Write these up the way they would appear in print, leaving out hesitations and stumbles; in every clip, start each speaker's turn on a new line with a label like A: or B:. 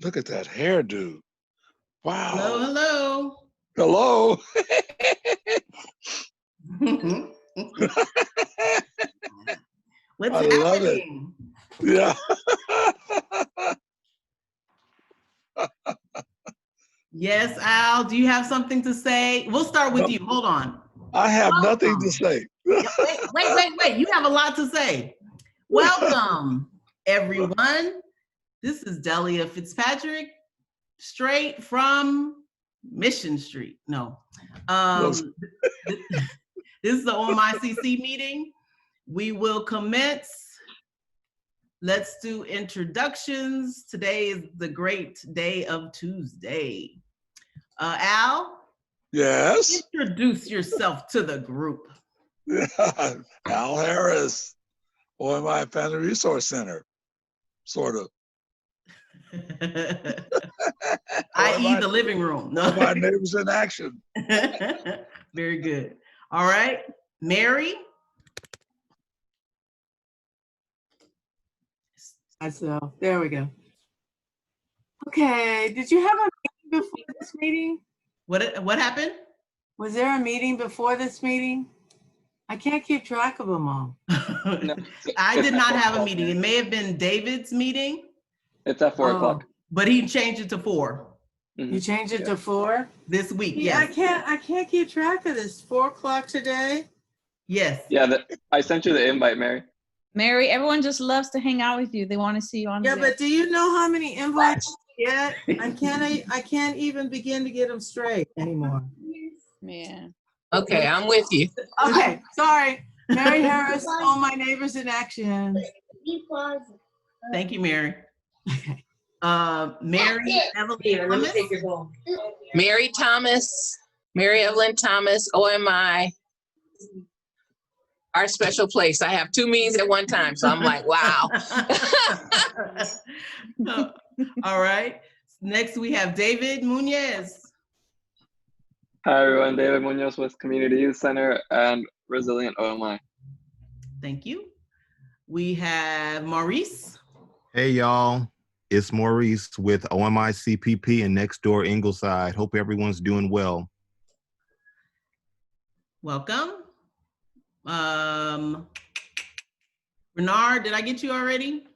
A: Look at that hairdo. Wow.
B: Hello,
A: Hello.
B: hello. What's
A: I love it.
B: happening?
A: Yeah.
B: Yes, Al, do you have something to say? We'll start with you. Hold on.
A: I have nothing to
B: Welcome.
A: say.
B: Wait. You have a lot to say. Welcome, everyone. This is Delia Fitzpatrick, straight from Mission Street. No. This is the OMICC meeting. We will commence. Let's do introductions. Today is the great day of Tuesday. Al?
A: Yes.
B: Introduce yourself to the group.
A: Al Harris, OMI Family Resource Center, sort of.
B: I.e. the living room.
A: No. My neighbors in action.
B: Very good. All right, Mary?
C: So there we go. Okay, did you have a meeting before this meeting?
B: What happened?
C: Was there a meeting before this meeting? I can't keep track of them all.
D: No,
B: I did not have a meeting. It may have been David's meeting.
D: It's at 4 o'clock.
B: But he changed it to 4.
C: You changed it to 4?
B: This week,
C: Yeah,
B: yes.
C: I can't keep track of this. 4 o'clock today?
B: Yes.
D: Yeah, I sent you the invite, Mary.
E: Mary, everyone just loves to hang out with you. They want to see you on.
C: Yeah, but do you know how many invites you get? I can't even begin to get them straight anymore.
E: Yeah.
F: Okay, I'm with you.
C: Okay, sorry. Mary Harris, all my neighbors in action.
B: Thank you, Mary. Okay. Mary Evelyn Thomas.
F: Mary Thomas, Mary Evelyn Thomas, OMI. Our special place. I have 2 meetings at one time, so I'm like, wow.
B: All right. Next, we have David Muñez.
D: Hi, everyone. David Munoz with Community Youth Center and Resilient OMI.
B: Thank you. We have Maurice.
G: Hey, y'all. It's Maurice with OMI CPP and Next Door Ingleside. Hope everyone's doing well.
B: Welcome. Bernard, did I get you already?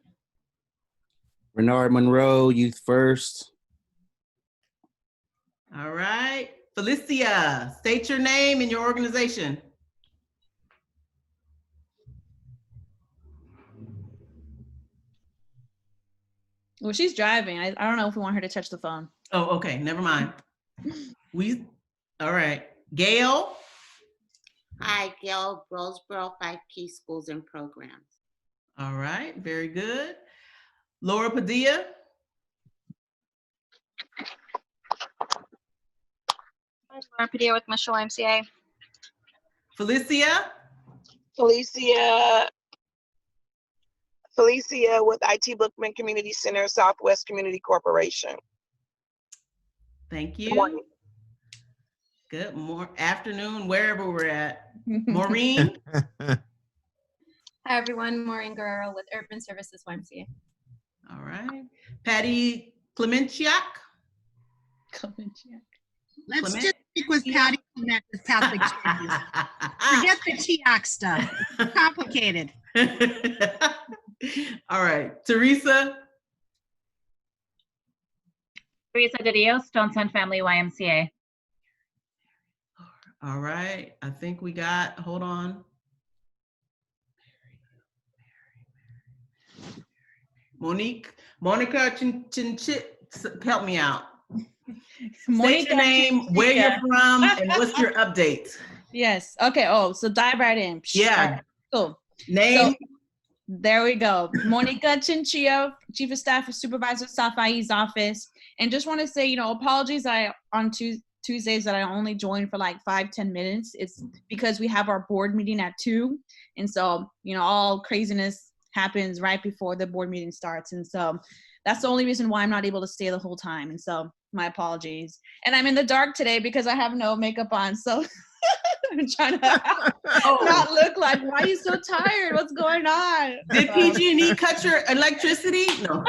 H: Bernard Monroe, Youth First.
B: All right. Felicia, state your name and your organization.
E: Well, she's driving. I don't know if we want her to touch the phone.
B: Oh, okay. Never mind. All right. Gail.
I: Hi, Gail Roseboro, 5 Key Schools and Programs.
B: All right. Very good. Laura Padilla.
J: Hi, Laura Padilla with Mitchell YMCA.
B: Felicia.
K: Felicia with IT Bookman Community Center, Southwest Community Corporation.
B: Thank you.
K: Good morning.
B: Good afternoon, wherever we're at. Maureen.
J: Hi, everyone. Maureen Guerrero with Urban Services YMCA.
B: All right. Patty Clementiak.
L: Let's just stick with Patty Clement with Catholic Charities. Forget the TIAC stuff. It's complicated.
B: All right. Teresa.
M: Teresa Didio, Stone Sun Family YMCA.
B: All right. I think we got, hold on. Monica Chinchit, help me out. State your name, where you're from, and what's your update?
E: Yes. Okay. Oh, so dive right in.
B: Yeah.
E: Right. Cool.
B: Name.
E: So, there we go. Monica Chinchillo, Chief of Staff for Supervisor Safai's office. And just want to say, apologies on Tuesdays that I only joined for like 5-10 minutes. It's because we have our board meeting at 2. And so, all craziness happens right before the board meeting starts. And so that's the only reason why I'm not able to stay the whole time. And so my apologies. And I'm in the dark today because I have no makeup on. So I'm trying to not look like, why are you so tired? What's going on?
B: Did PG&E cut your electricity? No.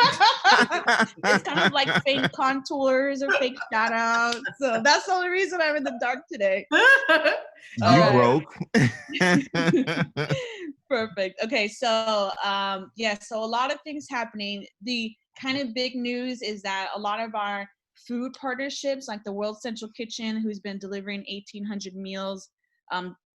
E: It's kind of like fake contours or fake shout outs. So that's the only reason I'm in the dark today.
G: You broke.
E: Perfect. Okay, so yeah, so a lot of things happening. The kind of big news is that a lot of our food partnerships, like the World Central Kitchen, who's been delivering 1,800 meals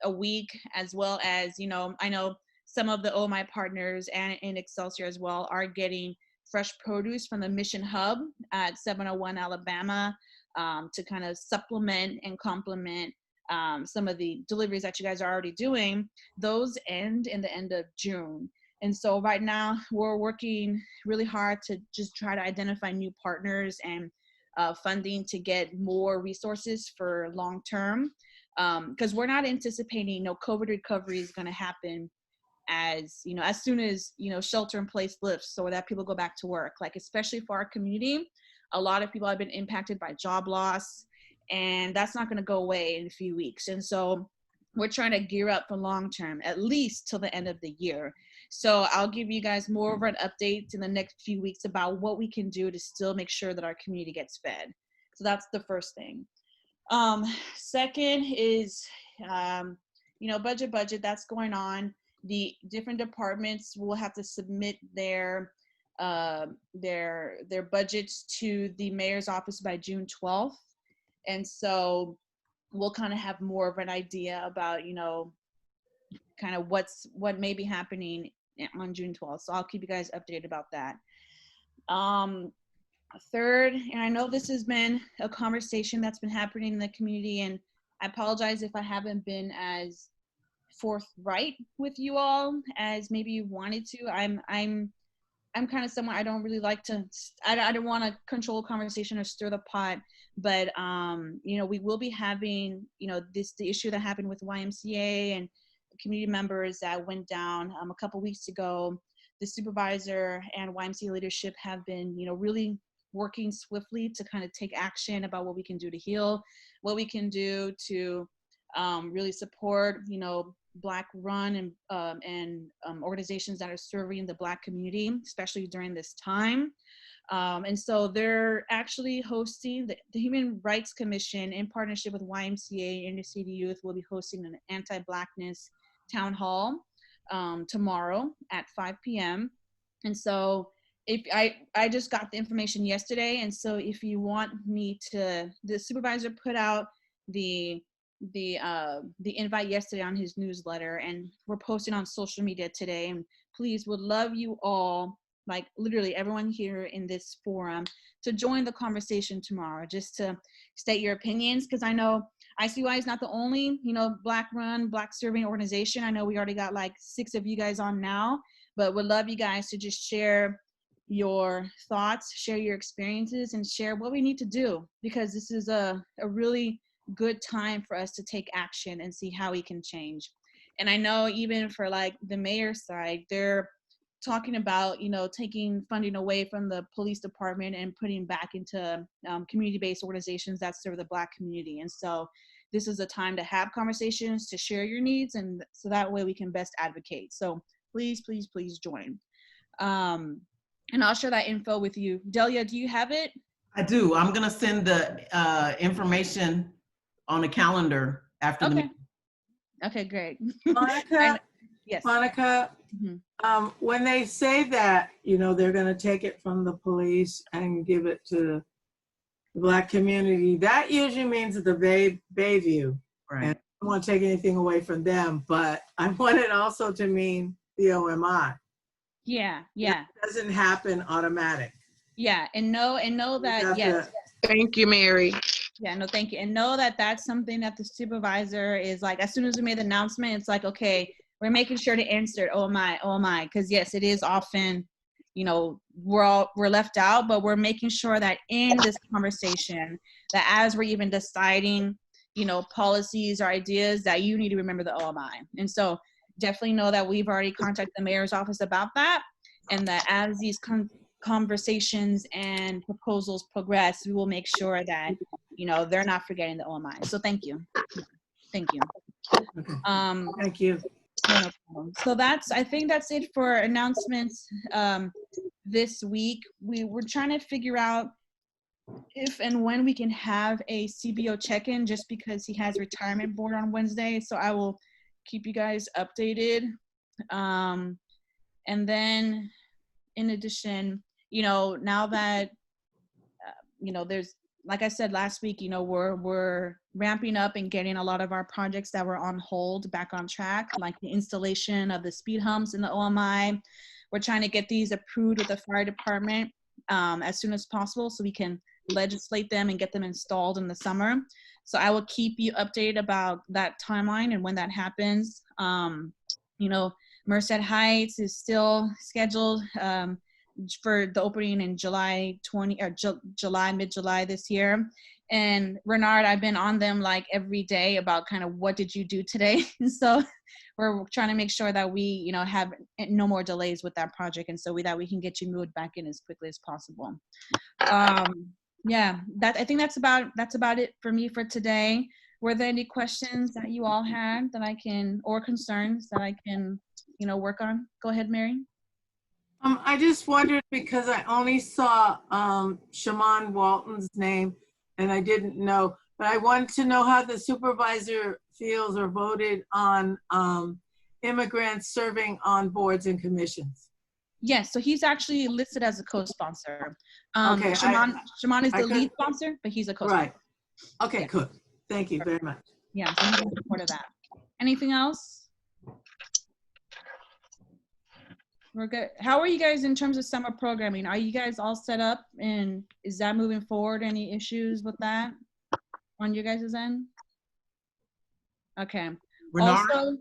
E: a week, as well as, you know, I know some of the OMI partners and in Excelsior as well are getting fresh produce from the Mission Hub at 701 Alabama to kind of supplement and complement some of the deliveries that you guys are already doing. Those end in the end of June. And so right now we're working really hard to just try to identify new partners and funding to get more resources for long term. Because we're not anticipating COVID recovery is going to happen as, you know, as soon as, you know, shelter in place lifts so that people go back to work. Like, especially for our community, a lot of people have been impacted by job loss, and that's not going to go away in a few weeks. And so we're trying to gear up for long term, at least till the end of the year. So I'll give you guys more of an update in the next few weeks about what we can do to still make sure that our community gets fed. So that's the first thing. Second is, you know, budget that's going on. The different departments will have to submit their budgets to the mayor's office by June 12th. And so we'll kind of have more of an idea about, you know, kind of what may be happening on June 12th. So I'll keep you guys updated about that. Third, and I know this has been a conversation that's been happening in the community, and I apologize if I haven't been as forthright with you all as maybe you wanted to. I'm kind of someone, I don't really like to, I don't want to control a conversation or stir the pot, but you know, we will be having, you know, the issue that happened with YMCA and community members that went down a couple weeks ago. The supervisor and YMCA leadership have been, you know, really working swiftly to kind of take action about what we can do to heal, what we can do to really support, you know, Black run and organizations that are serving the Black community, especially during this time. And so they're actually hosting, the Human Rights Commission in partnership with YMCA, Inner City Youth, will be hosting an anti-Blackness town hall tomorrow at 5 p.m. And so if I just got the information yesterday, and so if you want me to, the supervisor put out the invite yesterday on his newsletter, and we're posting on social media today, and please would love you all, like literally everyone here in this forum, to join the conversation tomorrow, just to state your opinions, because I know ICY is not the only, you know, Black run, Black serving organization. I know we already got like 6 of you guys on now, but would love you guys to just share your thoughts, share your experiences, and share what we need to do, because this is a really good time for us to take action and see how we can change. And I know even for like the mayor's side, they're talking about, you know, taking funding away from the police department and putting back into community-based organizations that serve the Black community. And so this is a time to have conversations, to share your needs, and so that way we can best advocate. So please, please, please join. And I'll share that info with you. Delia, do you have it?
B: I do. I'm gonna send the information on the calendar after the meeting.
E: Okay, great.
C: Monica,
E: yes.
C: Monica, when they say that, you know, they're going to take it from the police and give it to the Black community, that usually means the Bayview.
B: Right.
C: And I don't want to take anything away from them, but I want it also to mean the OMI.
E: Yeah.
C: It doesn't happen automatic.
E: Yeah, and know that, yes.
K: Thank you, Mary.
E: Yeah, no, thank you. And know that that's something that the supervisor is like, as soon as we made the announcement, it's like, okay, we're making sure to insert OMI, because yes, it is often, you know, we're left out, but we're making sure that in this conversation, that as we're even deciding, you know, policies or ideas, that you need to remember the OMI. And so definitely know that we've already contacted the mayor's office about that, and that as these conversations and proposals progress, we will make sure that, you know, they're not forgetting the OMI. So thank you. Thank you.
C: Thank you.
E: No problem. So I think that's it for announcements this week. We're trying to figure out if and when we can have a CBO check-in, just because he has retirement board on Wednesday. So I will keep you guys updated. And then in addition, now that, there's, like I said last week, we're ramping up and getting a lot of our projects that were on hold back on track, like the installation of the speed humps in the OMI. We're trying to get these approved with the fire department as soon as possible so we can legislate them and get them installed in the summer. So I will keep you updated about that timeline and when that happens. Merced Heights is still scheduled for the opening in mid-July this year. And Renard, I've been on them like every day about kind of what did you do today? So we're trying to make sure that we, have no more delays with that project, and so that we can get you moved back in as quickly as possible. Yeah, I think that's about it for me for today. Were there any questions that you all had or concerns that I can, work on? Go ahead, Mary.
C: I just wondered, because I only saw Shaman Walton's name and I didn't know, but I wanted to know how the supervisor feels or voted on immigrants serving on boards and commissions.
E: Yes, so he's actually listed as a co-sponsor.
C: Okay,
E: Shaman is the lead sponsor, but he's a co-sponsor.
C: Right. Okay, good. Thank you very much.
E: Yeah, so he's in support of that. Anything else? We're good. How are you guys in terms of summer programming? Are you guys all set up, and is that moving forward? Any issues with that on you guys' end? Okay.
B: Renard?
E: Also,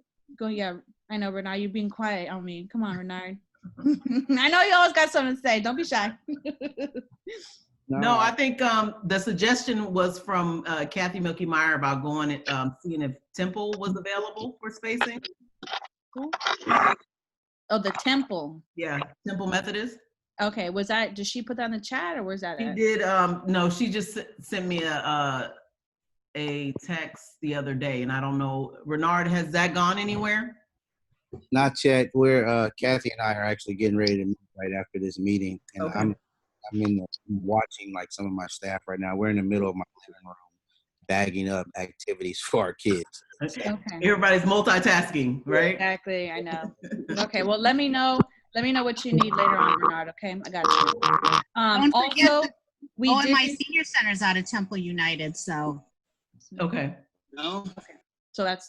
E: I know, Renard, you're being quiet on me. Come on, Renard. I know you always got something to say. Don't be shy.
B: No, I think the suggestion was from Kathy Milky Meyer about going and seeing if Temple was available for spacing.
E: Cool. Oh, the Temple.
B: Yeah, Temple Methodist.
E: Okay, did she put that in the chat, or was that?
B: She did. No, she just sent me a text the other day, and I don't know. Renard, has that gone anywhere?
H: Not yet. We're Kathy and I are actually getting ready to meet right after this meeting, and
B: Okay.
H: I'm watching like some of my staff right now. We're in the middle of my living room bagging up activities for our kids.
B: Okay. Everybody's multitasking, right?
E: Exactly. I know. Okay. Well, let me know what you need later on, Renard. Okay, I got you.
L: Don't forget
E: Also, we did.
L: my senior center's out of Temple United, so.
B: Okay.
H: No.
E: Okay. So that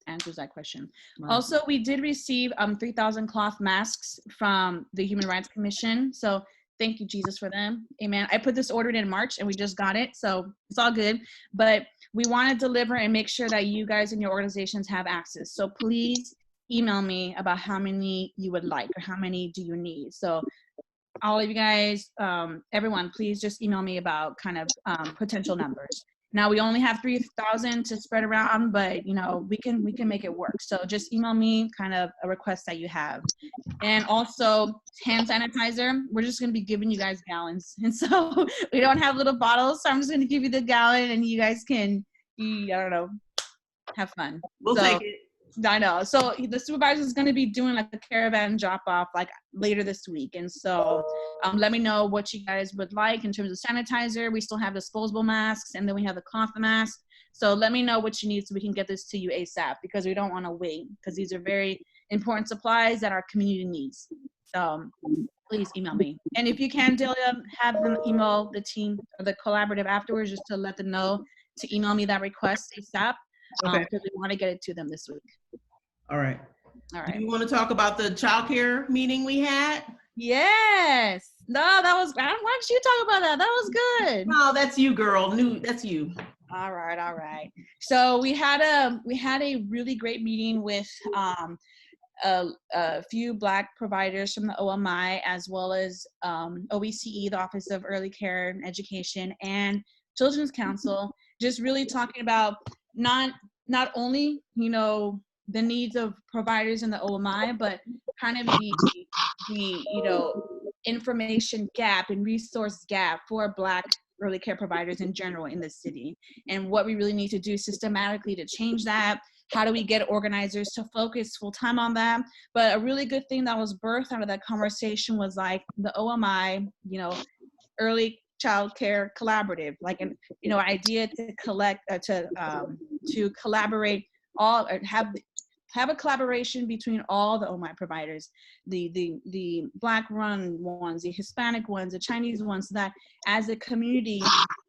E: answers that question. Also, we did receive 3,000 cloth masks from the Human Rights Commission. So thank you, Jesus, for them. Amen. I put this order in March and we just got it, so it's all good. But we want to deliver and make sure that you guys and your organizations have access. So please email me about how many you would like or how many do you need. So all of you guys, everyone, please just email me about kind of potential numbers. Now we only have 3,000 to spread around, but we can make it work. So just email me kind of a request that you have. And also hand sanitizer. We're just gonna be giving you guys gallons. And so we don't have little bottles. So I'm just gonna give you the gallon and you guys can, I don't know, have fun.
B: We'll take it.
E: I know. So the supervisor is going to be doing like a caravan drop off like later this week. And so let me know what you guys would like in terms of sanitizer. We still have disposable masks, and then we have the cloth mask. So let me know what you need so we can get this to you ASAP, because we don't want to wait, because these are very important supplies that our community needs. So please email me. And if you can, Delia, have them email the team or the collaborative afterwards, just to let them know to email me that request ASAP.
B: Okay.
E: Because we want to get it to them this week.
B: All right.
E: All right.
B: Do you want to talk about the childcare meeting we had?
E: Yes. No, that was. Why don't you talk about that? That was good.
B: No, that's you, girl. That's you.
E: All right. All right. So we had a really great meeting with a few Black providers from the OMI, as well as OECE, the Office of Early Care and Education, and Children's Council, just really talking about not only, the needs of providers in the OMI, but kind of the information gap and resource gap for Black early care providers in general in the city, and what we really need to do systematically to change that, how do we get organizers to focus full time on that? But a really good thing that was birthed out of that conversation was like the OMI, you know, Early Child Care Collaborative, like an, you know, idea to collect, to collaborate all, or have a collaboration between all the OMI providers, the Black run ones, the Hispanic ones, the Chinese ones, so that as a community,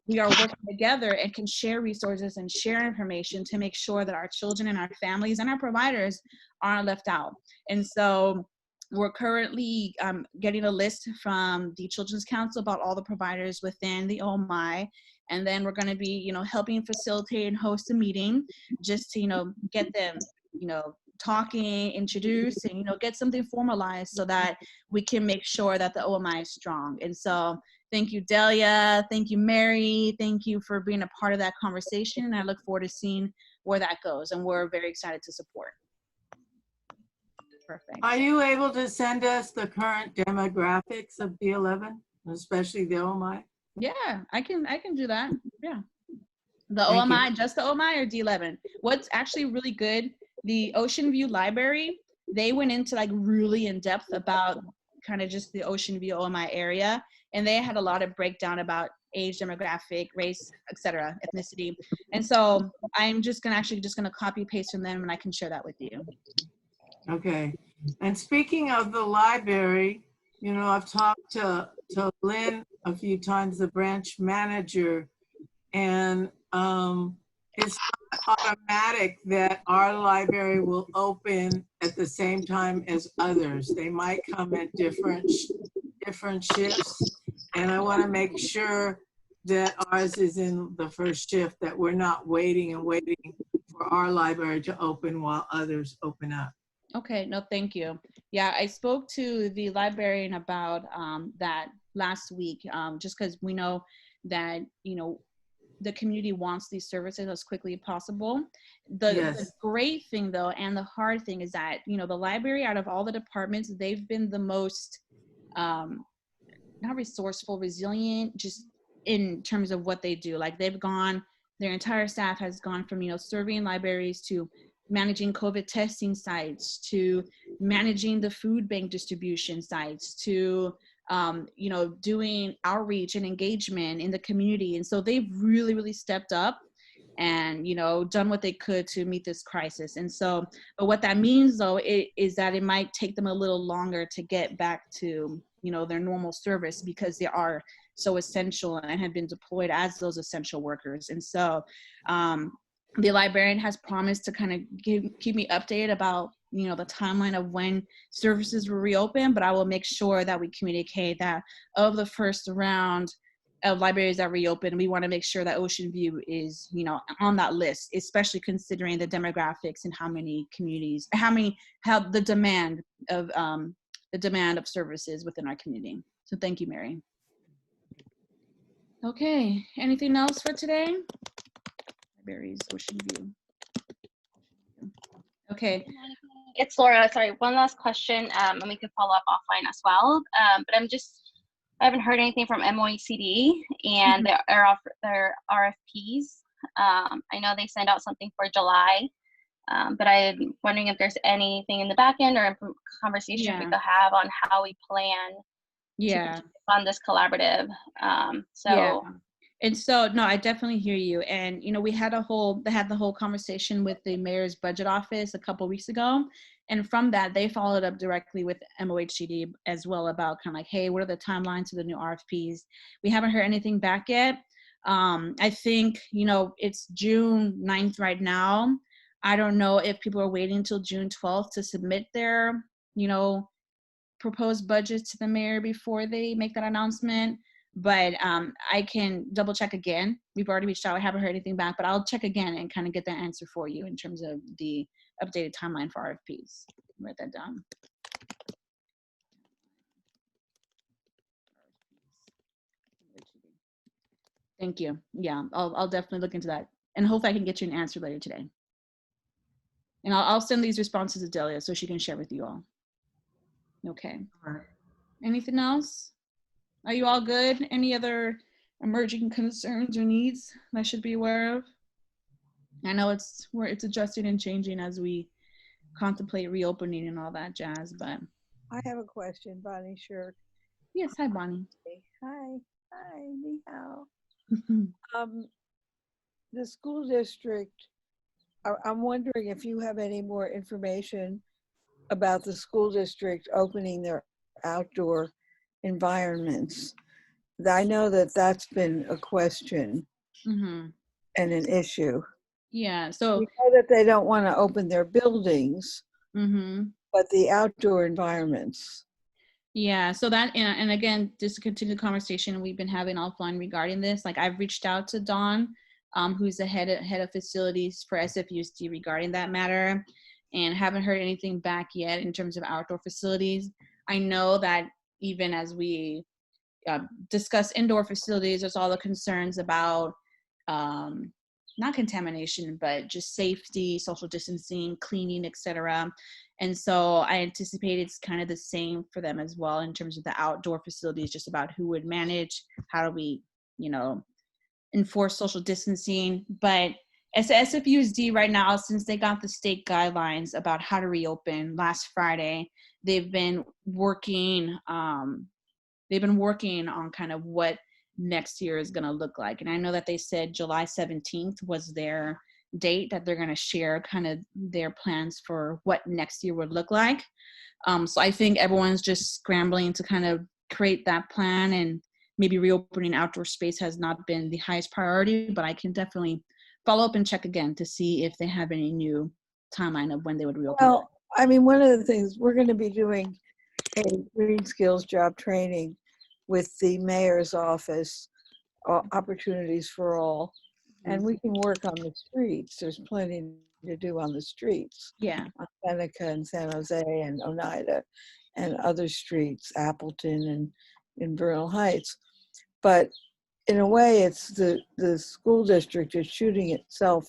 E: we are working together and can share resources and share information to make sure that our children and our families and our providers aren't left out. And so we're currently getting a list from the Children's Council about all the providers within the OMI. And then we're going to be, you know, helping facilitate and host a meeting just to, you know, get them, you know, talking, introduce, and, you know, get something formalized so that we can make sure that the OMI is strong. And so thank you, Delia. Thank you, Mary. Thank you for being a part of that conversation. And I look forward to seeing where that goes. And we're very excited to support. Perfect.
C: Are you able to send us the current demographics of D11, especially the OMI?
E: Yeah, I can do that. Yeah. The
C: Thank
E: OMI,
C: you.
E: just the OMI or D11? What's actually really good, the Ocean View Library, they went into like really in depth about kind of just the Ocean View OMI area. And they had a lot of breakdown about age, demographic, race, etc., ethnicity. And so I'm just gonna copy paste from them and I can share that with you.
C: Okay. And speaking of the library, you know, I've talked to Lynn a few times, the branch manager, and it's not automatic that our library will open at the same time as others. They might come at different shifts. And I want to make sure that ours is in the first shift, that we're not waiting for our library to open while others open up.
E: Okay, no, thank you. Yeah, I spoke to the librarian about that last week, just because we know that, you know, the community wants these services as quickly as possible. The great thing though, and the hard thing is that, you know, the library out of all the departments, they've been the most, not resourceful, resilient, just in terms of what they do. Like they've gone, their entire staff has gone from, you know, serving libraries to managing COVID testing sites, to managing the food bank distribution sites, to, you know, doing outreach and engagement in the community. And so they've really, really stepped up and, you know, done what they could to meet this crisis. And so, but what that means though, is that it might take them a little longer to get back to, you know, their normal service because they are so essential and have been deployed as those essential workers. And so, the librarian has promised to kind of keep me updated about, you know, the timeline of when services will reopen, but I will make sure that we communicate that of the first round of libraries that reopen, we want to make sure that Ocean View is, you know, on that list, especially considering the demographics and how many communities, how the demand of services within our community. So thank you, Mary. Okay, anything else for today? Libraries, Ocean View. Okay.
J: It's Laura. Sorry, one last question, and we could follow up offline as well. But I haven't heard anything from MOECD and their RFPs. I know they sent out something for July, but I'm wondering if there's anything in the back end or conversation we could have on how we plan to fund this collaborative.
E: And so, no, I definitely hear you. And, you know, they had the whole conversation with the mayor's budget office a couple of weeks ago. And from that, they followed up directly with MOHCD as well about kind of like, hey, what are the timelines for the new RFPs? We haven't heard anything back yet. I think, you know, it's June 9th right now. I don't know if people are waiting until June 12th to submit their, you know, proposed budgets to the mayor before they make that announcement. But I can double check again. We've already reached out. I haven't heard anything back, but I'll check again and kind of get that answer for you in terms of the updated timeline for RFPs. Write that down. Thank you. Yeah, I'll definitely look into that and hopefully I can get you an answer later today. And I'll send these responses to Delia so she can share with you all. Okay.
C: All right.
E: Anything else? Are you all good? Any other emerging concerns or needs I should be aware of? I know it's adjusting and changing as we contemplate reopening and all that jazz, but
N: I have a question, Bonnie Shirk.
E: yes, hi Bonnie.
N: Hi, ni hao. The school district, I'm wondering if you have any more information about the school district opening their outdoor environments. I know that that's been a question and an issue.
E: Yeah, so
N: we know that they don't want to open their buildings, but the outdoor environments.
E: Yeah, so that, and again, just to continue the conversation we've been having offline regarding this, like I've reached out to Dawn, who's the head of facilities for SFUSD regarding that matter, and haven't heard anything back yet in terms of outdoor facilities. I know that even as we discuss indoor facilities, there's all the concerns about not contamination, but just safety, social distancing, cleaning, etc. And so I anticipate it's kind of the same for them as well in terms of the outdoor facilities, just about who would manage, how do we, enforce social distancing. But as SFUSD right now, since they got the state guidelines about how to reopen last Friday, they've been working on kind of what next year is going to look like. And I know that they said July 17th was their date that they're going to share kind of their plans for what next year would look like. So I think everyone's just scrambling to kind of create that plan, and maybe reopening outdoor space has not been the highest priority, but I can definitely follow up and check again to see if they have any new timeline of when they would reopen.
N: Well, I mean, one of the things we're going to be doing a green skills job training with the mayor's office, opportunities for all, and we can work on the streets. There's plenty to do on the streets.
E: Yeah.
N: On Seneca and San Jose and Oneida and other streets, Appleton and in Vernal Heights. But in a way, it's the school district is shooting itself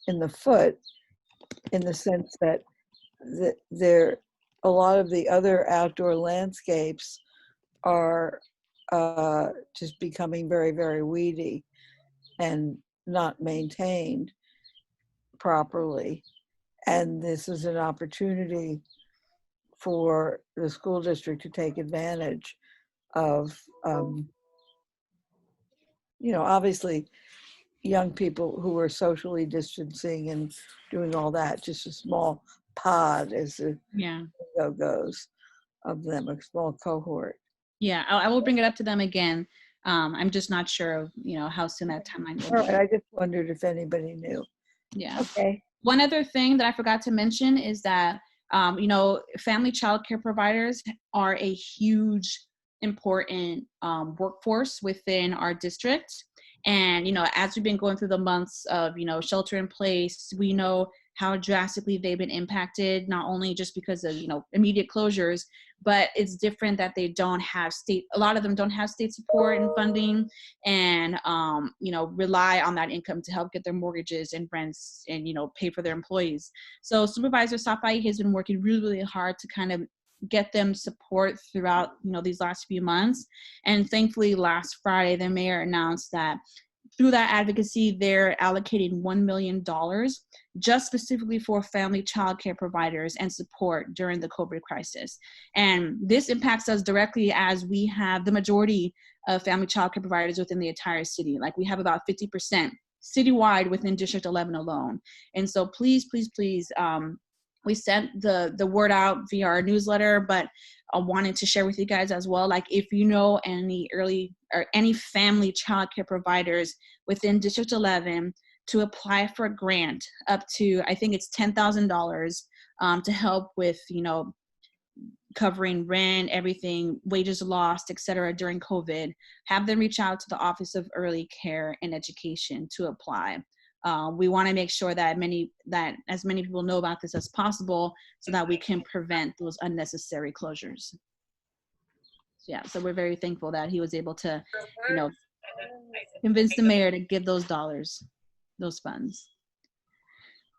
N: in the foot, in the sense that there a lot of the other outdoor landscapes are just becoming very, very weedy and not maintained properly. And this is an opportunity for the school district to take advantage of, obviously young people who are socially distancing and doing all that, just a small pod as the lingo goes of them, a small cohort.
E: Yeah, I will bring it up to them again. I'm just not sure of, how soon that timeline will be.
N: All right, I just wondered if anybody knew.
E: Yeah.
N: Okay.
E: One other thing that I forgot to mention is that, family child care providers are a huge, important workforce within our district. And, as we've been going through the months of, shelter in place, we know how drastically they've been impacted, not only just because of, immediate closures, but it's different that they don't have a lot of them don't have state support and funding, and, rely on that income to help get their mortgages and rents and, pay for their employees. So Supervisor Safai has been working really, really hard to kind of get them support throughout, these last few months. And thankfully last Friday, the mayor announced that through that advocacy, they're allocating $1 million just specifically for family child care providers and support during the COVID crisis. And this impacts us directly, as we have the majority of family child care providers within the entire city. Like, we have about 50% citywide within District 11 alone. And so please, please, please, we sent the word out via our newsletter, but I wanted to share with you guys as well. Like, if you know any family child care providers within District 11, to apply for a grant up to, I think it's $10,000 to help with, covering rent, everything, wages lost, et cetera, during COVID, have them reach out to the Office of Early Care and Education to apply. We want to make sure that as many people know about this as possible, so that we can prevent those unnecessary closures. So we're very thankful that he was able to, convince the mayor to give those funds.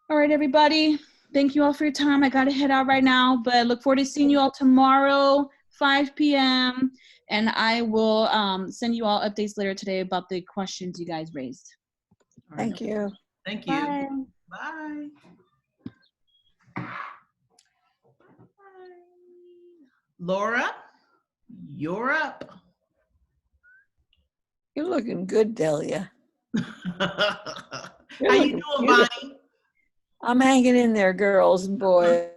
E: All right, everybody. Thank you all for your time. I got to head out right now, but look forward to seeing you all tomorrow, 5 p.m. And I will send you all updates later today about the questions you guys raised.
N: Thank you.
B: Thank you.
E: Bye.
B: Bye. Laura, you're up.
N: You're looking good, Delia.
B: How
N: You're
B: you
N: looking
B: doing,
N: beautiful.
B: Bonnie?
N: I'm hanging in there, girls and boys.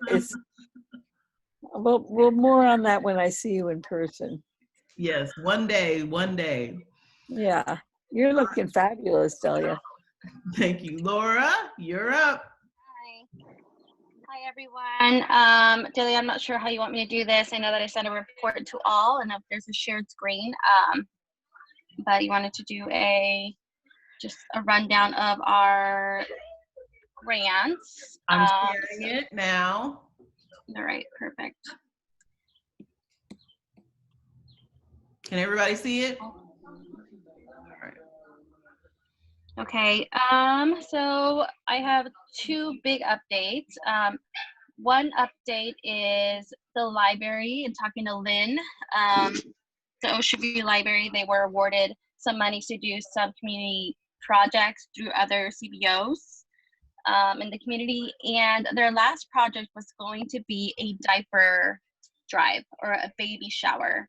N: Well, more on that when I see you in person.
B: Yes, one day, one day.
N: Yeah, you're looking fabulous, Delia.
B: Thank you. Laura, you're up.
J: Hi, everyone. Dilly, I'm not sure how you want me to do this. I know that I sent a report to all, and if there's a shared screen, but you wanted to do just a rundown of our grants.
B: I'm sharing it now.
J: All right, perfect.
B: Can everybody see it?
J: Okay, so I have two big updates. One update is the library, and talking to Lynn, the Ocean View Library, they were awarded some money to do some community projects through other CBOs in the community, and their last project was going to be a diaper drive or a baby shower.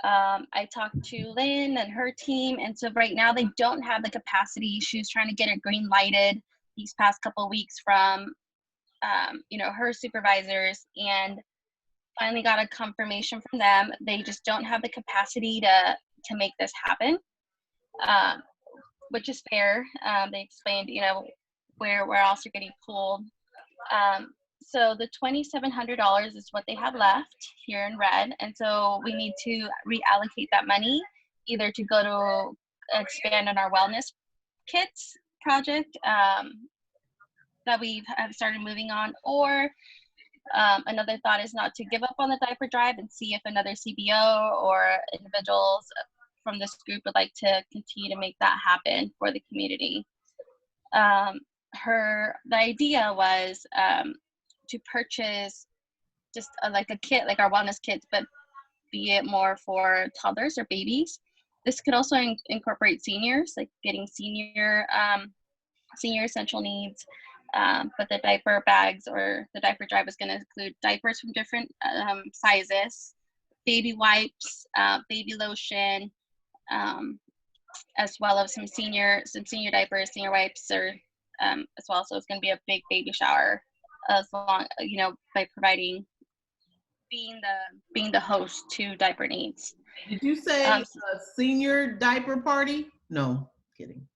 J: I talked to Lynn and her team, and so right now they don't have the capacity. She was trying to get it green lighted these past couple of weeks from, her supervisors, and finally got a confirmation from them. They just don't have the capacity to make this happen, which is fair. They explained, where else you're getting pulled. So the $2,700 is what they have left here in red. And so we need to reallocate that money either to go to expand on our wellness kits project that we have started moving on, or another thought is not to give up on the diaper drive and see if another CBO or individuals from this group would like to continue to make that happen for the community. The idea was to purchase just like a kit, like our wellness kits, but be it more for toddlers or babies. This could also incorporate seniors, like getting senior essential needs. But the diaper bags or the diaper drive is going to include diapers from different sizes, baby wipes, baby lotion, as well as some senior diapers, senior wipes, or as well. So it's going to be a big baby shower, as long, by being the host to diaper needs.
B: Did you say a senior diaper party? No, kidding.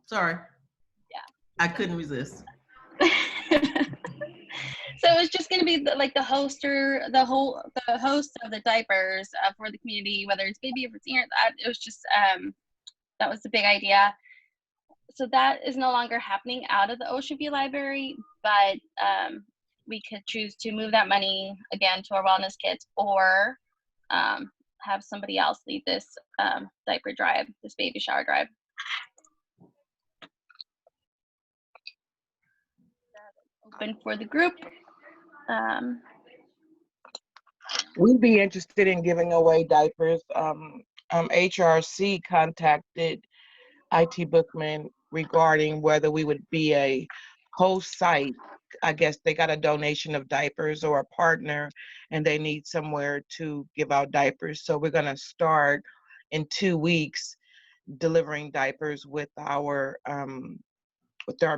B: Sorry.
J: Yeah.
B: I couldn't resist.
J: So it's just going to be the host of the diapers for the community, whether it's baby or senior. It was just that was the big idea. So that is no longer happening out of the Ocean View Library, but we could choose to move that money again to our wellness kits, or have somebody else lead this diaper drive, this baby shower drive. Open for the group.
K: We'd be interested in giving away diapers. HRC contacted IT Bookman regarding whether we would be a host site. I guess they got a donation of diapers or a partner, and they need somewhere to give out diapers. So we're going to start in 2 weeks delivering diapers with our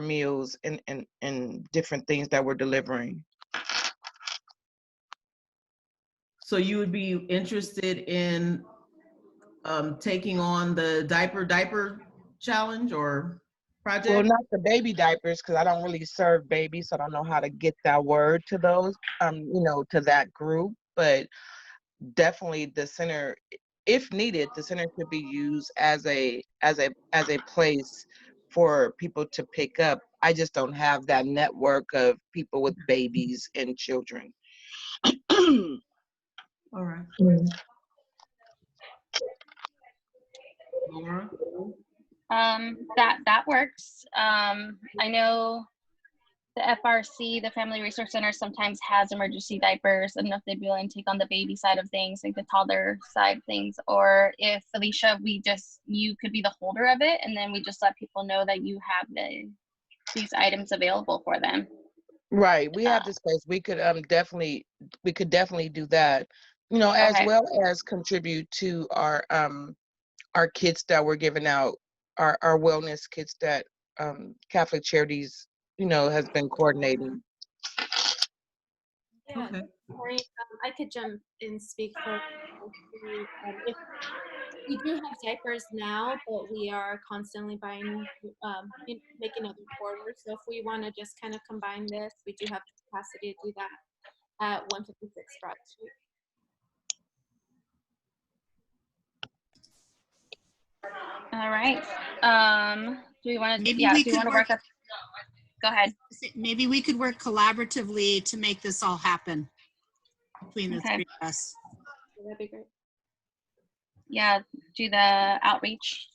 K: meals and different things that we're delivering.
B: So you would be interested in taking on the diaper challenge or project?
K: Well, not the baby diapers, because I don't really serve babies, so I don't know how to get that word to those, to that group. But definitely the center, if needed, the center could be used as a place for people to pick up. I just don't have that network of people with babies and children.
B: All right. Laura?
J: That works. I know the FRC, the Family Resource Center, sometimes has emergency diapers. I don't know if they'd be willing to take on the baby side of things, like the toddler side of things, or if Felicia, you could be the holder of it, and then we just let people know that you have these items available for them.
K: Right, we have the space. We could definitely do that. You know, as
J: Okay.
K: well as contribute to our kits that we're giving out, our wellness kits that Catholic Charities, you know, has been coordinating.
O: Yeah,
B: Okay.
O: Maureen, I could jump and speak for if we do have diapers now, but we are constantly buying, making other orders. So if we want to just kind of combine this, we do have the capacity to do that at 156 Broad Street.
J: All right. Do we want to?
L: Maybe
J: Yeah.
L: we
J: Do you
L: could
J: want to
L: work.
J: work up? Go ahead.
L: Maybe we could work collaboratively to make this all happen between the
J: Okay.
L: three of us.
O: That'd be great.
J: Yeah. Do the outreach.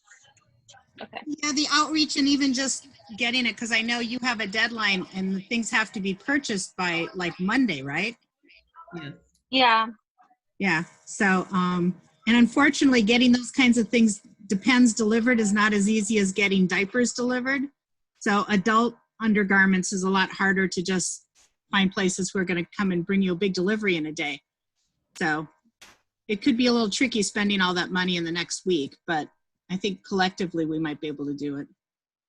J: Okay.
L: Yeah, the outreach and even just getting it, because I know you have a deadline and things have to be purchased by like Monday, right?
B: Yes.
J: Yeah.
L: Yeah. So, and unfortunately, getting those kinds of things, Depends delivered is not as easy as getting diapers delivered. So adult undergarments is a lot harder to just find places who are going to come and bring you a big delivery in a day. So it could be a little tricky spending all that money in the next week, but I think collectively we might be able to do it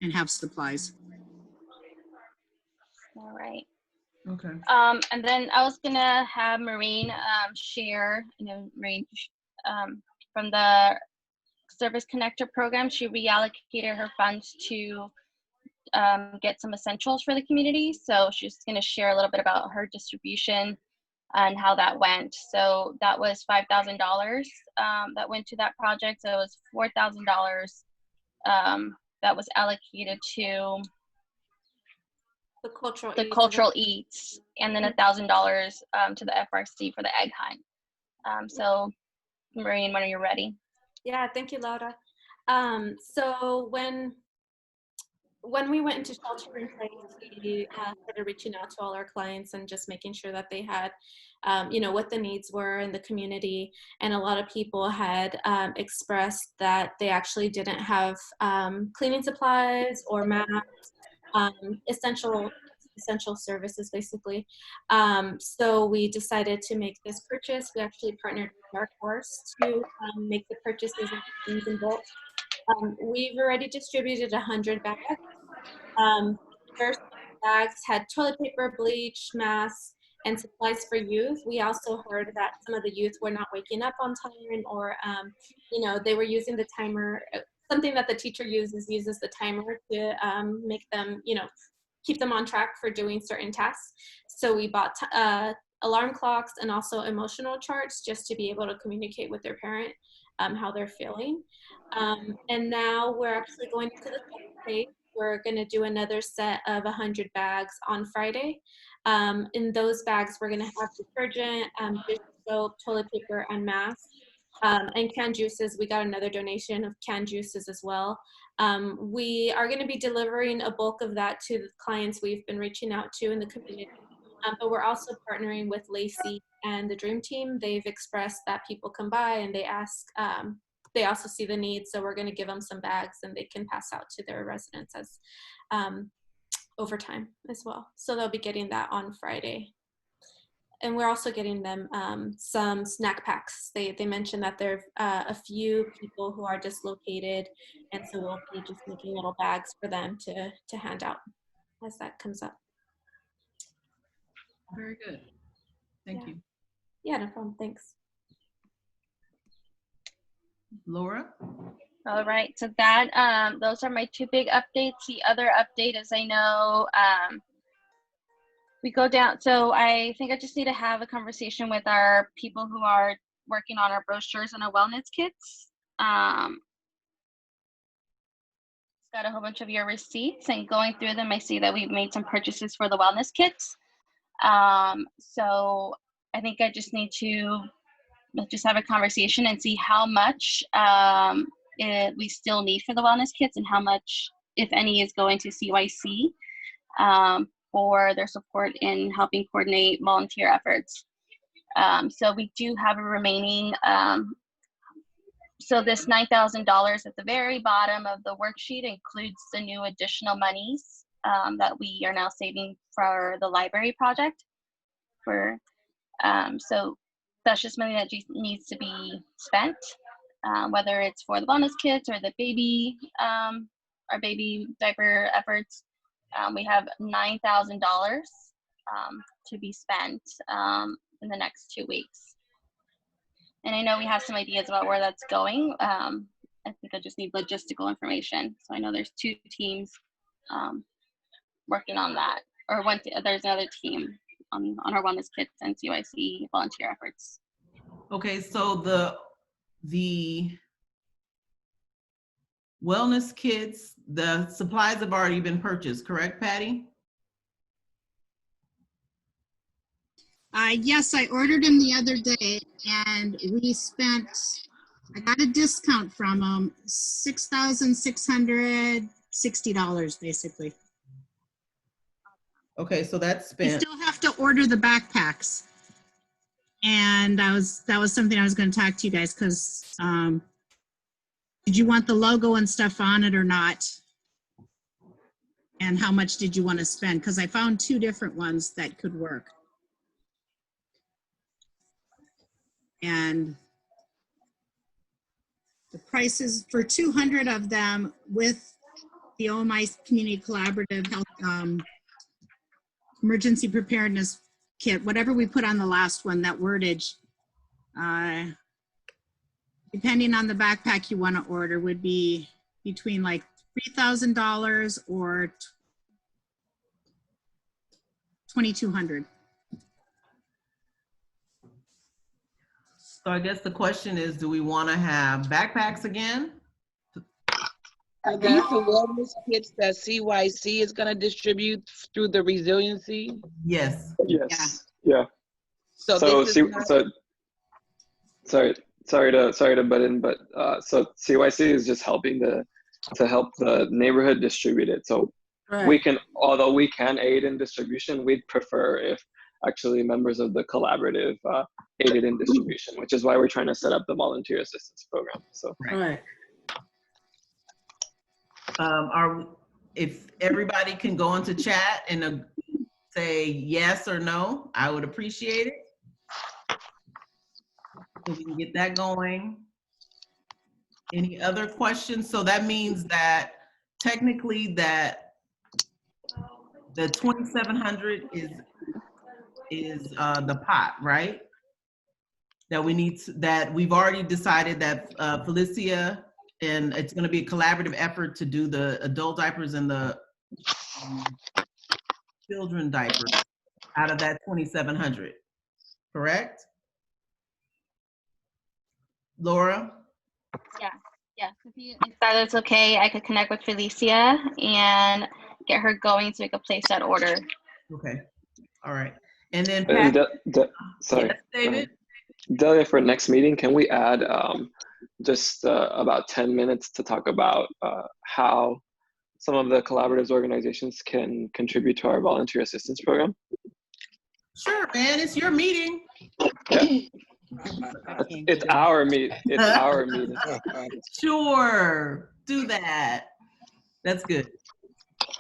L: and have supplies.
J: All right.
B: Okay.
J: And then I was gonna have Maureen share, Maureen from the Service Connector program, she reallocated her funds to get some essentials for the community. So she's gonna share a little bit about her distribution and how that went. So that was $5,000 that went to that project. So it was $4,000 that was allocated to
O: the
J: cultural eats, and then $1,000 to the FRC for the egg hunt. So Maureen, when are you ready?
O: Yeah, thank you, Laura. So when we went into shelter in place, we started reaching out to all our clients and just making sure that they had, what the needs were in the community. And a lot of people had expressed that they actually didn't have cleaning supplies or masks, essential services, basically. So we decided to make this purchase. We actually partnered with Dark Horse to make the purchases of things in bulk. We've already distributed 100 bags. First bags had toilet paper, bleach, masks, and supplies for youth. We also heard that some of the youth were not waking up on time, or they were using the timer. Something that the teacher uses the timer to make them, keep them on track for doing certain tasks. So we bought alarm clocks and also emotional charts just to be able to communicate with their parent how they're feeling. And now we're actually going to the second phase. We're going to do another set of 100 bags on Friday. In those bags, we're going to have detergent, dish soap, toilet paper, and masks. And canned juices. We got another donation of canned juices as well. We are going to be delivering a bulk of that to the clients we've been reaching out to in the community. But we're also partnering with Lacey and the Dream Team. They've expressed that people come by and they ask, they also see the need. So we're going to give them some bags and they can pass out to their residents as over time as well. So they'll be getting that on Friday. And we're also getting them some snack packs. They mentioned that there are a few people who are dislocated, and so we'll be just making little bags for them to hand out as that comes up.
B: Very good. Thank you.
O: Yeah, no problem. Thanks.
B: Laura?
J: All right, so that those are my two big updates. The other update is I know we go down, so I think I just need to have a conversation with our people who are working on our brochures and our wellness kits. Got a whole bunch of your receipts, and going through them, I see that we've made some purchases for the wellness kits. So I think I just need to just have a conversation and see how much we still need for the wellness kits and how much, if any, is going to CYC. For their support in helping coordinate volunteer efforts. So we do have a remaining, so this $9,000 at the very bottom of the worksheet includes the new additional monies that we are now saving for the library project. So that's just money that just needs to be spent, whether it's for the wellness kits or the baby, our baby diaper efforts. We have $9,000 to be spent in the next 2 weeks. And I know we have some ideas about where that's going. I think I just need logistical information. So I know there's 2 teams working on that, or there's another team on our wellness kits and CYC volunteer efforts.
B: Okay, so the wellness kits, the supplies have already been purchased, correct, Patty?
L: Yes, I ordered them the other day and we spent, I got a discount from them, $6,660 basically.
B: Okay, so that's
L: We
B: spent.
L: still have to order the backpacks. And that was something I was going to talk to you guys because did you want the logo and stuff on it or not? And how much did you want to spend? Because I found 2 different ones that could work. And the prices for 200 of them with the OMI Community Collaborative Health Emergency Preparedness Kit, whatever we put on the last one, that wordage, depending on the backpack you want to order, would be between like $3,000 or $2,200.
B: So I guess the question is, do we want to have backpacks again?
K: Are these the wellness kits that CYC is going to distribute through the resiliency?
B: Yes.
D: Yes. Yeah.
K: So this is not-
D: sorry to butt in, but so CYC is just helping to help the neighborhood distribute it. So we can, although we can aid in distribution, we'd prefer if actually members of the collaborative aided in distribution, which is why we're trying to set up the volunteer assistance program. So
B: Right. If everybody can go into chat and say yes or no, I would appreciate it. So we can get that going. Any other questions? So that means that technically that the 2,700 is the pot, right? That we need to, that we've already decided that Felicia, and it's going to be a collaborative effort to do the adult diapers and the children diapers out of that 2,700, correct? Laura?
J: Yeah. If that is okay, I could connect with Felicia and get her going to make a place that order.
B: Okay. All right. And then
D: and
B: Pat,
D: sorry,
B: yes, David?
D: Delia, for next meeting, can we add just about 10 minutes to talk about how some of the collaborative organizations can contribute to our volunteer assistance program?
B: Sure, man. It's your meeting.
D: Yeah. It's our meet. It's our meeting.
B: Sure. Do that. That's good.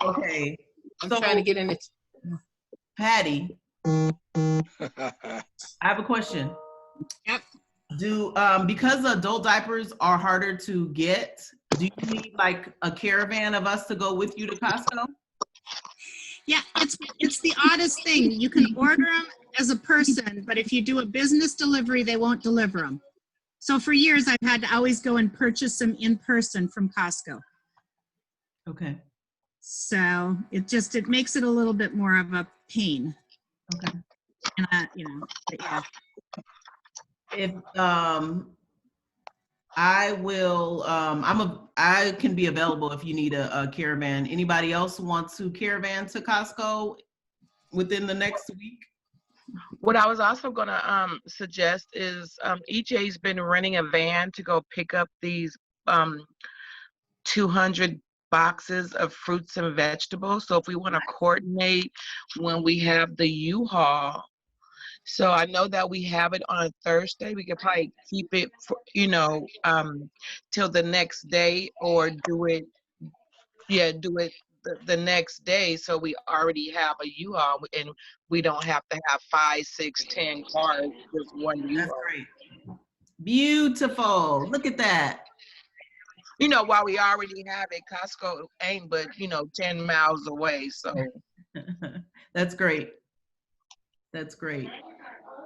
B: Okay.
F: I'm trying to get in it.
B: Patty, I have a question.
L: Yep.
B: Because adult diapers are harder to get, do you need like a caravan of us to go with you to Costco?
L: Yeah, it's the oddest thing. You can order them as a person, but if you do a business delivery, they won't deliver them. So for years, I've had to always go and purchase them in person from Costco.
B: Okay.
L: So it makes it a little bit more of a pain.
B: Okay.
L: And but yeah.
B: If I will, I can be available if you need a caravan. Anybody else want to caravan to Costco within the next week?
K: What I was also going to suggest is EJ's been renting a van to go pick up these 200 boxes of fruits and vegetables. So if we want to coordinate when we have the U-Haul, so I know that we have it on a Thursday. We could probably keep it for, till the next day, or do it the next day, so we already have a U-Haul, and we don't have to have 5, 6, 10 cars, just one U-Haul.
B: That's great. Beautiful. Look at that.
K: You know, while we already have it, Costco ain't but, 10 miles away, so.
B: That's great. That's great.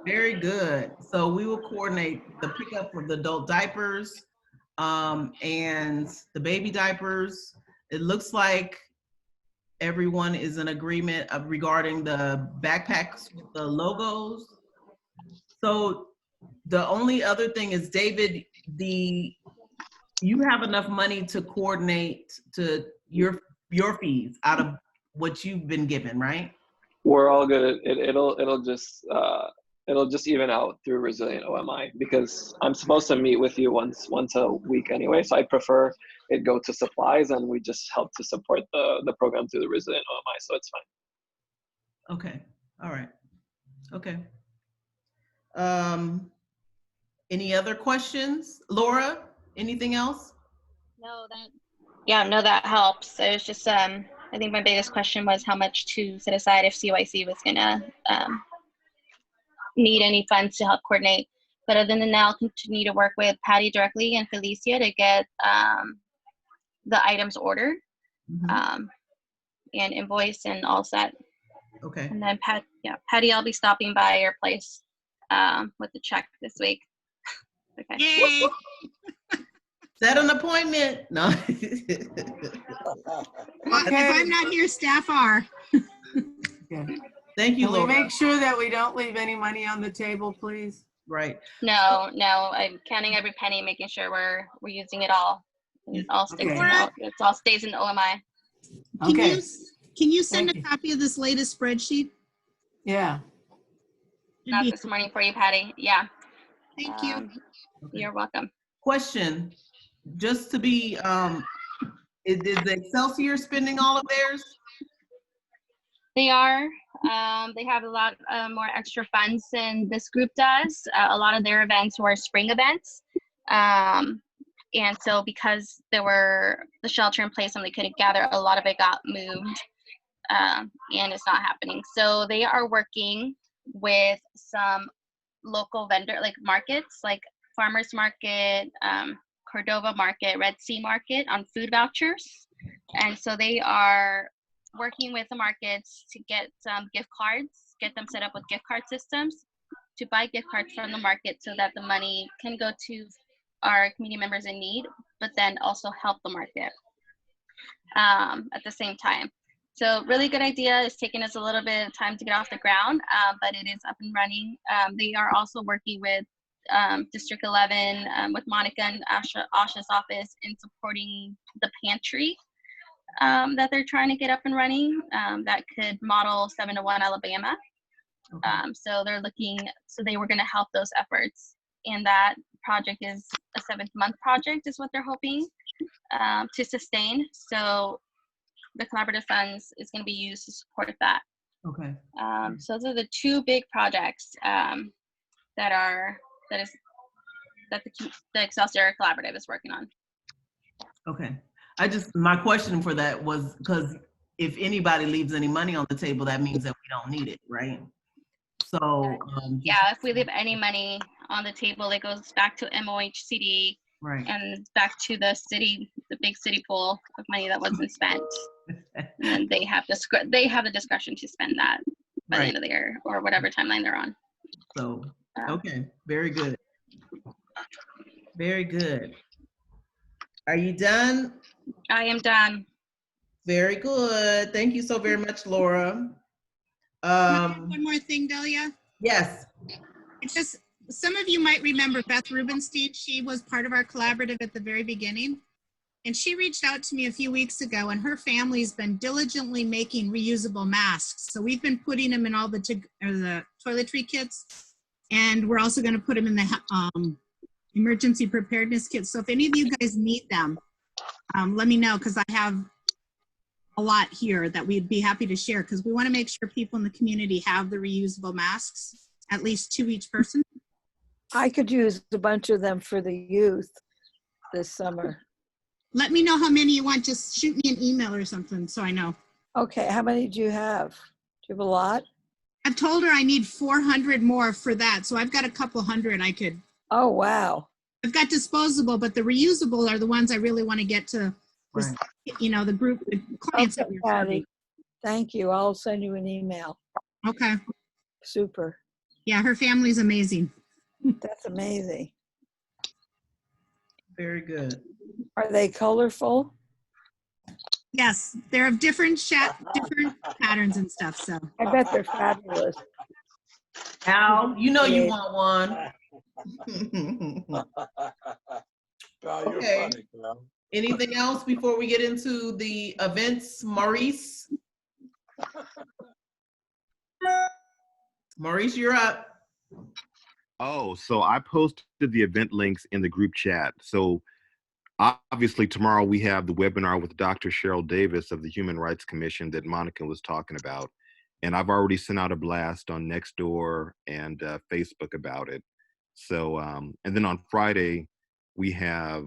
B: Very good. So we will coordinate the pickup of the adult diapers and the baby diapers. It looks like everyone is in agreement regarding the backpacks with the logos. So the only other thing is, David, you have enough money to coordinate to your fees out of what you've been given, right?
D: We're all good. It'll just even out through Resilient OMI, because I'm supposed to meet with you once a week anyway. So I prefer it go to supplies, and we just help to support the program through the Resilient OMI. So it's fine.
B: Okay. All right. Okay. Any other questions? Laura, anything else?
J: No, that helps. It was just, I think my biggest question was how much to set aside if CYC was gonna need any funds to help coordinate. But other than that, I'll continue to work with Patty directly and Felicia to get the items ordered and invoice and all set.
B: Okay.
J: And then Patty, I'll be stopping by your place with the check this week. Okay.
L: Yay.
B: Set an appointment. No.
L: Well, if I'm not here, staff are.
C: Okay.
B: Thank you,
C: Can we
B: Laura.
C: make sure that we don't leave any money on the table, please?
B: Right.
J: No, I'm counting every penny, making sure we're using it all. It all stays it all stays in the OMI.
L: Can you send a copy of this latest spreadsheet?
C: Yeah.
J: Not this morning for you, Patty. Yeah.
L: Thank you.
J: You're welcome.
B: Question, just to be, is the Excelsior spending all of theirs?
J: They are. They have a lot more extra funds than this group does. A lot of their events were spring events. And so because there were the shelter in place and they couldn't gather, a lot of it got moved and it's not happening. So they are working with some local vendor, like markets, like Farmers Market, Cordova Market, Red Sea Market on food vouchers. And so they are working with the markets to get some gift cards, get them set up with gift card systems to buy gift cards from the market so that the money can go to our community members in need, but then also help the market at the same time. So really good idea. It's taken us a little bit of time to get off the ground, but it is up and running. They are also working with District 11, with Monica and Asha's office in supporting the pantry that they're trying to get up and running that could model 7-to-1 Alabama. So they were gonna help those efforts. And that project is a 7th-month project is what they're hoping to sustain. So the collaborative funds is going to be used to support that.
B: Okay.
J: So those are the two big projects that the Excelsior Collaborative is working on.
B: Okay. My question for that was because if anybody leaves any money on the table, that means that we don't need it, right? So
J: yeah, if we leave any money on the table, it goes back to MOHCD,
B: right,
J: and back to the city, the big city pool of money that wasn't spent. And they have the discretion to spend that by the end of the year or whatever timeline they're on.
B: So okay, very good, very good. Are you done?
J: I am done.
B: Very good. Thank you so very much, Laura.
L: One more thing, Delia.
B: Yes.
L: It's just, some of you might remember Beth Rubenstein. She was part of our collaborative at the very beginning. And she reached out to me a few weeks ago, and her family's been diligently making reusable masks. So we've been putting them in all the toiletry kits, and we're also going to put them in the emergency preparedness kits. So if any of you guys need them, let me know, because I have a lot here that we'd be happy to share, because we want to make sure people in the community have the reusable masks, at least 2 each person.
N: I could use a bunch of them for the youth this summer.
L: let me know how many you want. Just shoot me an email or something so I know.
N: Okay, how many do you have? Do you have a lot?
L: I've told her I need 400 more for that. So I've got a couple hundred I could.
N: Oh, wow.
L: I've got disposable, but the reusable are the ones I really want to get to, this, you know, the group, the clients that
N: Okay,
L: we're serving.
N: Patty. Thank you. I'll send you an email.
L: Okay.
N: Super.
L: Yeah, her family's amazing.
N: That's amazing.
B: Very good.
N: Are they colorful?
L: Yes, they're of different different patterns and stuff. So
N: I bet they're fabulous.
B: Al, you know you want one.
A: Pal, you're
B: Okay.
A: funny, pal.
B: Anything else before we get into the events, Maurice? Maurice, you're up.
G: Oh, so I posted the event links in the group chat. So obviously tomorrow we have the webinar with Dr. Cheryl Davis of the Human Rights Commission that Monica was talking about. And I've already sent out a blast on Nextdoor and Facebook about it. So, and then on Friday, we have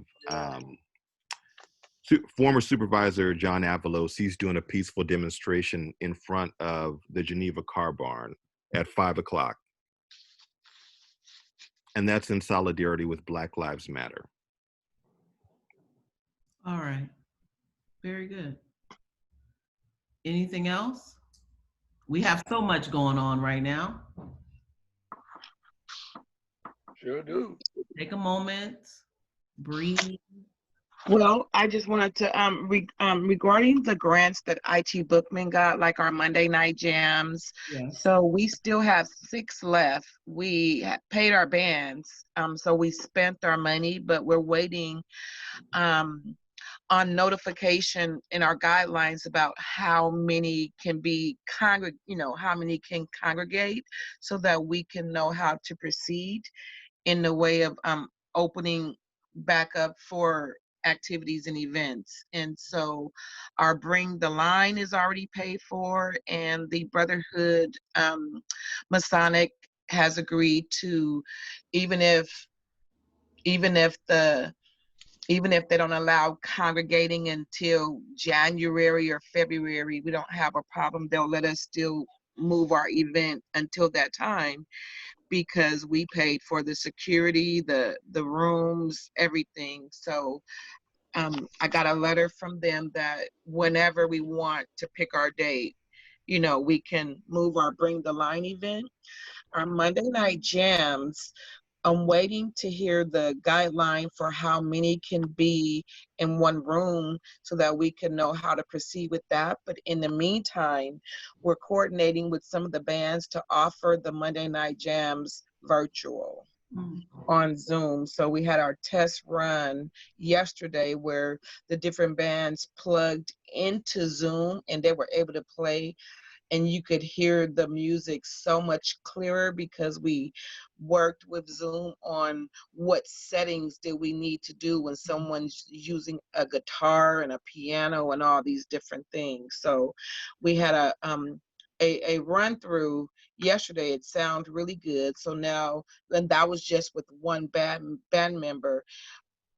G: former supervisor John Avalos. He's doing a peaceful demonstration in front of the Geneva Car Barn at 5 o'clock. And that's in solidarity with Black Lives Matter.
B: All right. Very good. Anything else? We have so much going on right now.
A: Sure do.
B: Take a moment, breathe.
K: Well, I just wanted to, regarding the grants that IT Bookman got, like our Monday night jams.
B: Yes.
K: So we still have 6 left. We paid our bands, so we spent our money, but we're waiting on notification in our guidelines about how many can be how many can congregate, so that we can know how to proceed in the way of opening back up for activities and events. And so our Bring the Line is already paid for, and the Brotherhood Masonic has agreed to, even if they don't allow congregating until January or February, we don't have a problem. They'll let us still move our event until that time, because we paid for the security, the rooms, everything. So I got a letter from them that whenever we want to pick our date, we can move our Bring the Line event. Our Monday night jams, I'm waiting to hear the guideline for how many can be in one room, so that we can know how to proceed with that. But in the meantime, we're coordinating with some of the bands to offer the Monday night jams virtual on Zoom. So we had our test run yesterday where the different bands plugged into Zoom and they were able to play, and you could hear the music so much clearer, because we worked with Zoom on what settings did we need to do when someone's using a guitar and a piano and all these different things. So we had a run through yesterday. It sounded really good. So now, and that was just with one band member.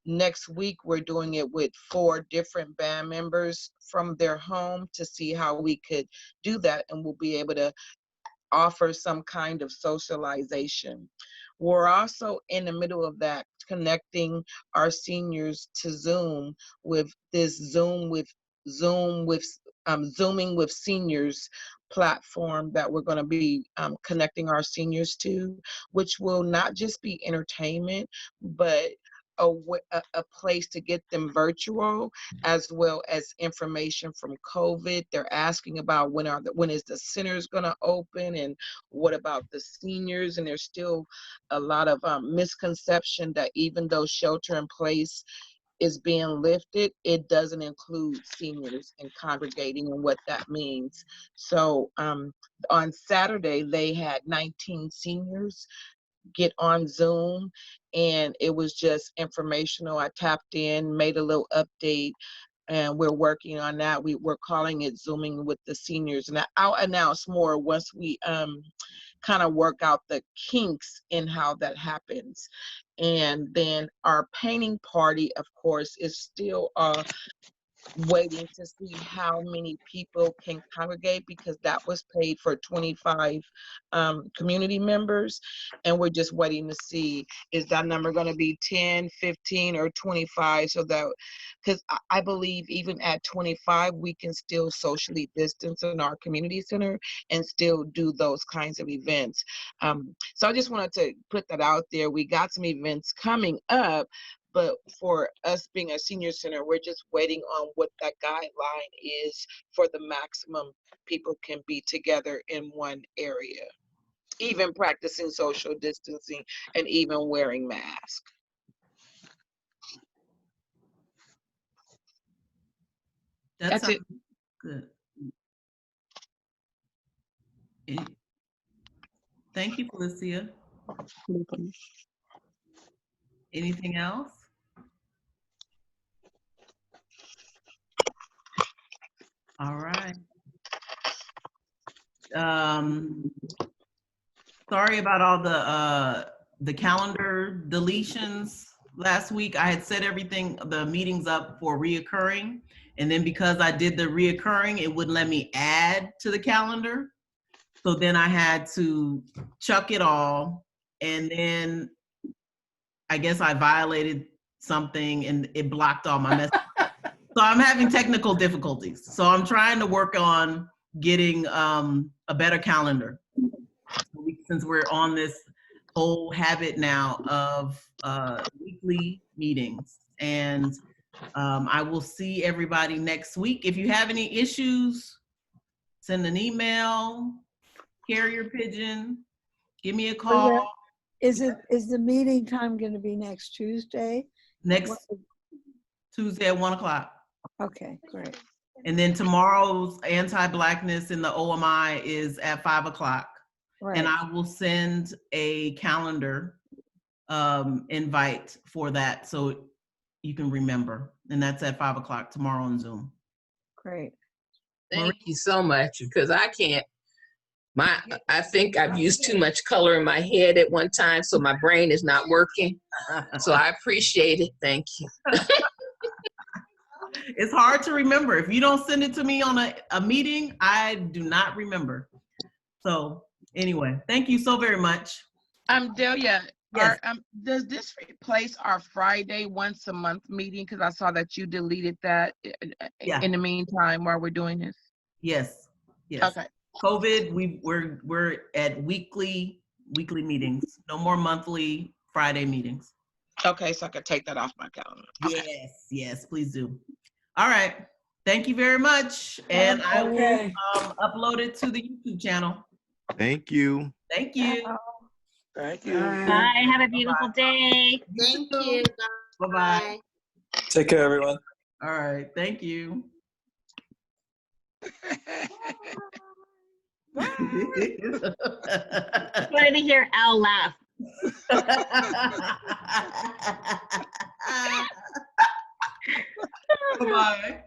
K: Next week, we're doing it with 4 different band members from their home to see how we could do that, and we'll be able to offer some kind of socialization. We're also in the middle of that, connecting our seniors to Zoom with this Zooming with Seniors platform that we're going to be connecting our seniors to, which will not just be entertainment, but a place to get them virtual, as well as information from COVID. They're asking about when is the centers going to open, and what about the seniors? And there's still a lot of misconception that even though shelter in place is being lifted, it doesn't include seniors and congregating and what that means. So on Saturday, they had 19 seniors get on Zoom, and it was just informational. I tapped in, made a little update, and we're working on that. We're calling it Zooming with the Seniors, and I'll announce more once we kind of work out the kinks in how that happens. And then our painting party, of course, is still waiting to see how many people can congregate, because that was paid for 25 community members, and we're just waiting to see, is that number going to be 10, 15, or 25, so that, because I believe even at 25 we can still socially distance in our community center and still do those kinds of events. So I just wanted to put that out there. We got some events coming up, but for us being a senior center, we're just waiting on what that guideline is for the maximum people can be together in one area, even practicing social distancing and even wearing masks. That's it.
B: Good. Thank you, Felicia. Anything else? All right. Sorry about all the calendar deletions last week. I had set everything, the meetings up for reoccurring, and then because I did the reoccurring, it wouldn't let me add to the calendar. So then I had to chuck it all, and then I guess I violated something and it blocked all my messages. So I'm having technical difficulties. So I'm trying to work on getting a better calendar, since we're on this whole habit now of weekly meetings. And I will see everybody next week. If you have any issues, send an email, carrier pigeon, give me a call.
N: Is the meeting time going to be next Tuesday?
B: Next Tuesday at 1 o'clock.
N: Okay, great.
B: And then tomorrow's anti-Blackness in the OMI is at 5 o'clock.
N: Right.
B: And I will send a calendar invite for that so you can remember. And that's at 5 o'clock tomorrow on Zoom.
N: Great.
F: Thank you so much, because I can't, I think I've used too much color in my head at one time, so my brain is not working. So I appreciate it. Thank you.
B: It's hard to remember. If you don't send it to me on a meeting, I do not remember. So anyway, thank you so very much.
K: Delia,
B: Yes.
K: does this replace our Friday once a month meeting? Because I saw that you deleted that in the meantime while we're doing this.
B: Yes. Yes.
K: Okay.
B: COVID, we're at weekly meetings. No more monthly Friday meetings.
K: Okay, so I could take that off my calendar. Okay.
B: Yes, please do. All right. Thank you very much. And I will upload it to the YouTube channel.
G: Thank you.
B: Thank you.
A: Thank you.
M: Bye. Have a beautiful day.
I: Thank you.
B: Bye-bye.
P: Take care, everyone.
B: All right. Thank you.
M: Wanted to hear Al laugh.
B: Bye.